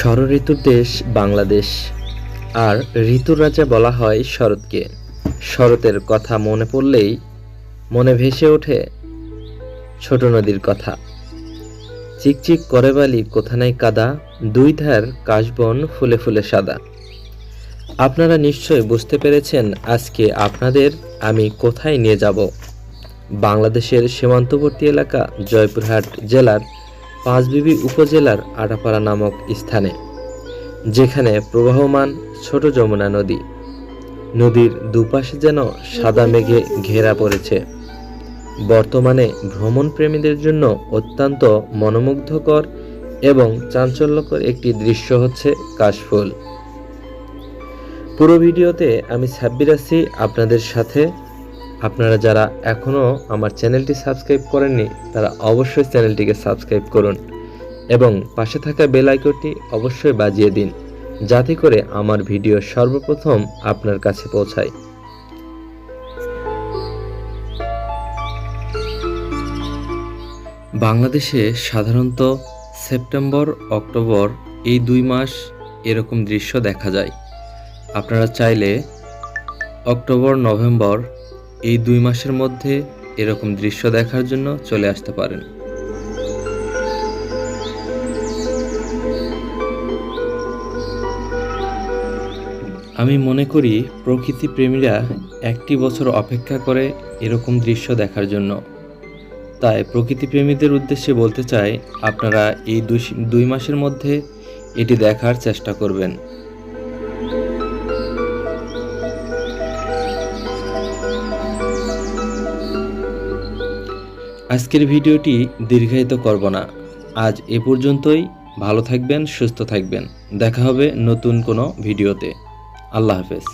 ষড়ঋতুর দেশ বাংলাদেশ, আর ঋতুর রাজা বলা হয় শরৎকে। শরতের কথা মনে পড়লেই মনে ভেসে ওঠে ছোট নদীর কথা। চিকচিক করে বালি কোথা নাই কাদা, দুই ধার কাশবন ফুলে ফুলে সাদা। আপনারা নিশ্চয় বুঝতে পেরেছেন আজকে আপনাদের আমি কোথায় নিয়ে যাব। বাংলাদেশের সীমান্তবর্তী এলাকা জয়পুরহাট জেলার পাঁচবিবি উপজেলার আটাপাড়া নামক স্থানে, যেখানে প্রবাহমান ছোট যমুনা নদী। নদীর দুপাশে যেন সাদা মেঘে ঘেরা পড়েছে। বর্তমানে ভ্রমণ প্রেমীদের জন্য অত্যন্ত মনোমুগ্ধকর এবং চাঞ্চল্যকর একটি দৃশ্য হচ্ছে কাশফুল। পুরো ভিডিওতে আমি সাব্বির আছি আপনাদের সাথে। আপনারা যারা এখনও আমার চ্যানেলটি সাবস্ক্রাইব করেননি তারা অবশ্যই চ্যানেলটিকে সাবস্ক্রাইব করুন এবং পাশে থাকা বেল আইকনটি অবশ্যই বাজিয়ে দিন, যাতে করে আমার ভিডিও সর্বপ্রথম আপনার কাছে পৌঁছায়। বাংলাদেশে সাধারণত সেপ্টেম্বর অক্টোবর এই 2 মাস এরকম দৃশ্য দেখা যায়। আপনারা চাইলে অক্টোবর নভেম্বর এই 2 মাসের মধ্যে এরকম দৃশ্য দেখার জন্য চলে আসতে পারেন। আমি মনে করি প্রকৃতি প্রেমীরা একটি বছর অপেক্ষা করে এরকম দৃশ্য দেখার জন্য। তাই প্রকৃতি প্রেমীদের উদ্দেশ্যে বলতে চাই, আপনারা এই 2 মাসের মধ্যে এটি দেখার চেষ্টা করবেন। আজকের ভিডিওটি দীর্ঘায়িত করব না, আজ এ পর্যন্তই। ভালো থাকবেন, সুস্থ থাকবেন। দেখা হবে নতুন কোনো ভিডিওতে। আল্লাহ হাফেজ।